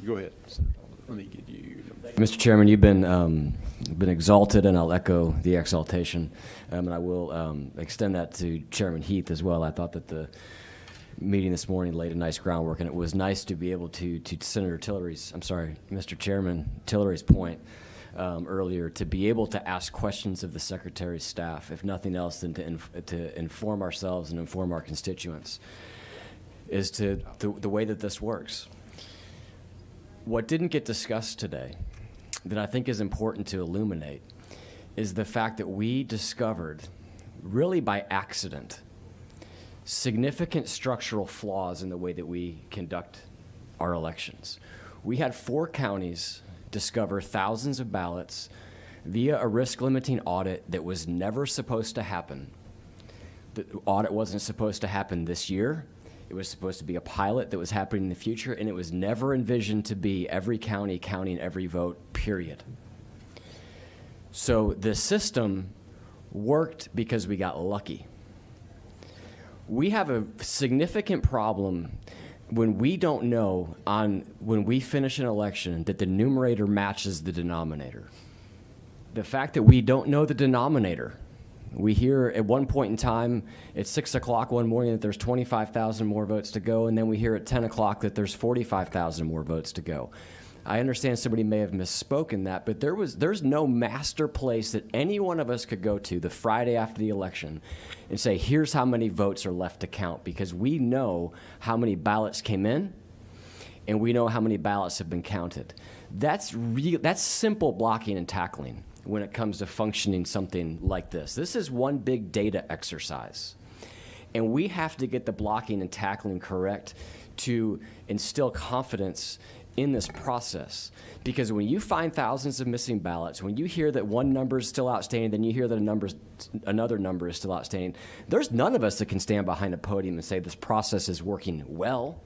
Go ahead, Senator Dolezal. Let me get you. Mr. Chairman, you've been exalted, and I'll echo the exaltation, and I will extend that to Chairman Heath as well. I thought that the meeting this morning laid a nice groundwork, and it was nice to be able to Senator Tillery's, I'm sorry, Mr. Chairman Tillery's point earlier, to be able to ask questions of the Secretary's staff, if nothing else than to inform ourselves and inform our constituents, is to the way that this works. What didn't get discussed today that I think is important to illuminate is the fact that we discovered, really by accident, significant structural flaws in the way that we conduct our elections. We had 4 counties discover thousands of ballots via a risk-limiting audit that was never supposed to happen. The audit wasn't supposed to happen this year. It was supposed to be a pilot that was happening in the future, and it was never envisioned to be every county counting every vote, period. So the system worked because we got lucky. We have a significant problem when we don't know when we finish an election that the numerator matches the denominator. The fact that we don't know the denominator. We hear at one point in time at 6 o'clock one morning that there's 25,000 more votes to go, and then we hear at 10 o'clock that there's 45,000 more votes to go. I understand somebody may have misspoken that, but there's no master place that any one of us could go to the Friday after the election and say, here's how many votes are left to count, because we know how many ballots came in and we know how many ballots have been counted. That's simple blocking and tackling when it comes to functioning something like this. This is one big data exercise. And we have to get the blocking and tackling correct to instill confidence in this process. Because when you find thousands of missing ballots, when you hear that one number is still outstanding, then you hear that another number is still outstanding, there's none of us that can stand behind a podium and say this process is working well.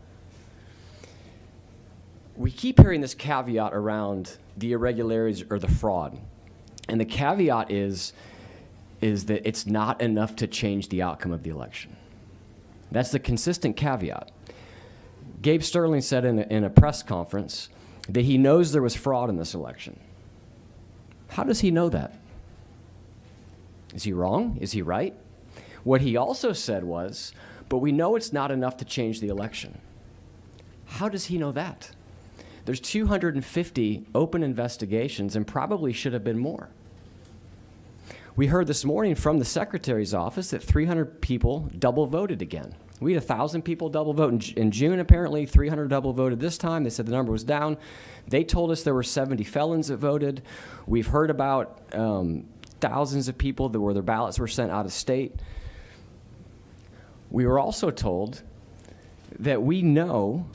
We keep hearing this caveat around the irregularities or the fraud. And the caveat is that it's not enough to change the outcome of the election. That's the consistent caveat. Gabe Sterling said in a press conference that he knows there was fraud in this election. How does he know that? Is he wrong? Is he right? What he also said was, but we know it's not enough to change the election. How does he know that? There's 250 open investigations and probably should have been more. We heard this morning from the Secretary's office that 300 people double voted again. We had 1,000 people double vote in June, apparently. 300 double voted this time. They said the number was down. They told us there were 70 felons that voted. We've heard about thousands of people where their ballots were sent out of state. We were also told that we know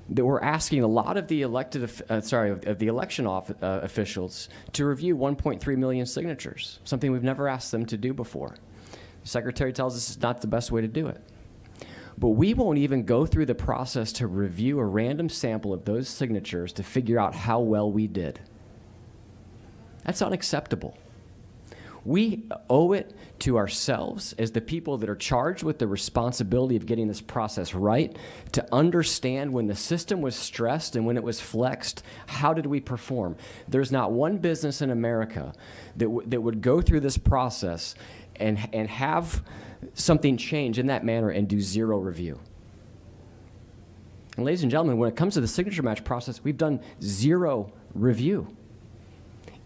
that we're asking a lot of the election officials to review 1.3 million signatures, something we've never asked them to do before. The Secretary tells us it's not the best way to do it. But we won't even go through the process to review a random sample of those signatures to figure out how well we did. That's unacceptable. We owe it to ourselves as the people that are charged with the responsibility of getting this process right to understand when the system was stressed and when it was flexed, how did we perform? There's not one business in America that would go through this process and have something change in that manner and do zero review. And ladies and gentlemen, when it comes to the signature match process, we've done zero review.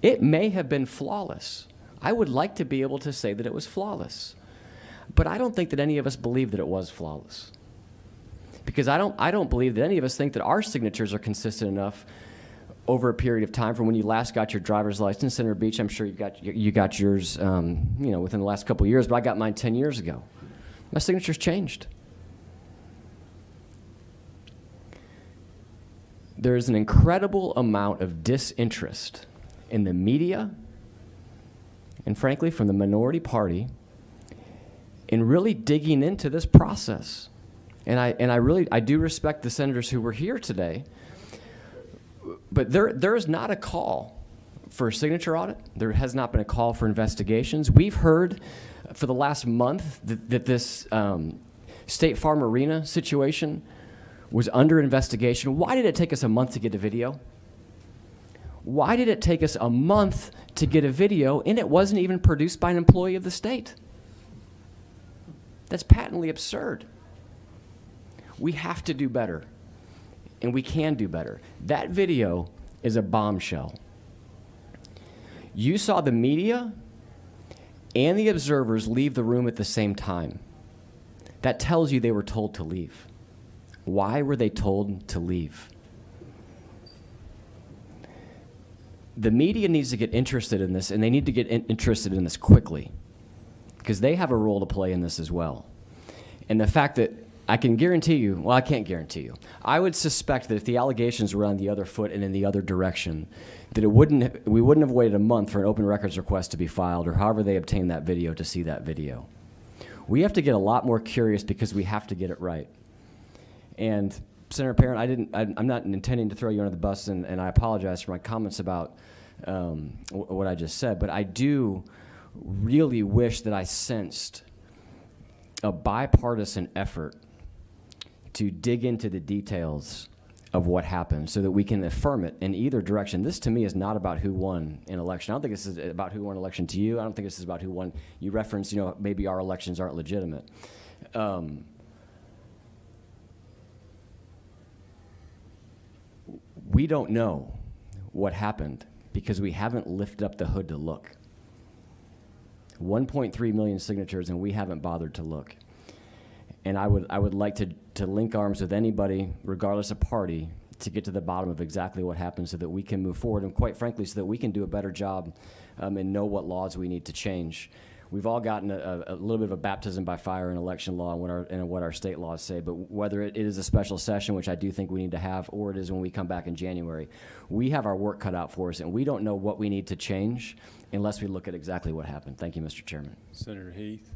It may have been flawless. I would like to be able to say that it was flawless. But I don't think that any of us believe that it was flawless. Because I don't believe that any of us think that our signatures are consistent enough over a period of time from when you last got your driver's license. Senator Beach, I'm sure you got yours within the last couple of years, but I got mine 10 years ago. My signature's changed. There's an incredible amount of disinterest in the media and frankly from the minority party in really digging into this process. And I do respect the senators who were here today, but there is not a call for a signature audit. There has not been a call for investigations. We've heard for the last month that this State Farm Arena situation was under investigation. Why did it take us a month to get a video? Why did it take us a month to get a video and it wasn't even produced by an employee of the state? That's patently absurd. We have to do better, and we can do better. That video is a bombshell. You saw the media and the observers leave the room at the same time. That tells you they were told to leave. Why were they told to leave? The media needs to get interested in this, and they need to get interested in this quickly, because they have a role to play in this as well. And the fact that I can guarantee you, well, I can't guarantee you. I would suspect that if the allegations were on the other foot and in the other direction, that we wouldn't have waited a month for an open records request to be filed, or however they obtained that video, to see that video. We have to get a lot more curious, because we have to get it right. And Senator Parent, I'm not intending to throw you under the bus, and I apologize for my comments about what I just said, but I do really wish that I sensed a bipartisan effort to dig into the details of what happened so that we can affirm it in either direction. This, to me, is not about who won an election. I don't think this is about who won an election to you. I don't think this is about who won. You referenced, maybe our elections aren't legitimate. We don't know what happened because we haven't lifted up the hood to look. 1.3 million signatures, and we haven't bothered to look. And I would like to link arms with anybody, regardless of party, to get to the bottom of exactly what happened so that we can move forward, and quite frankly, so that we can do a better job and know what laws we need to change. We've all gotten a little bit of a baptism by fire in election law and what our state laws say, but whether it is a special session, which I do think we need to have, or it is when we come back in January, we have our work cut out for us, and we don't know what we need to change unless we look at exactly what happened. Thank you, Mr. Chairman. Senator Heath.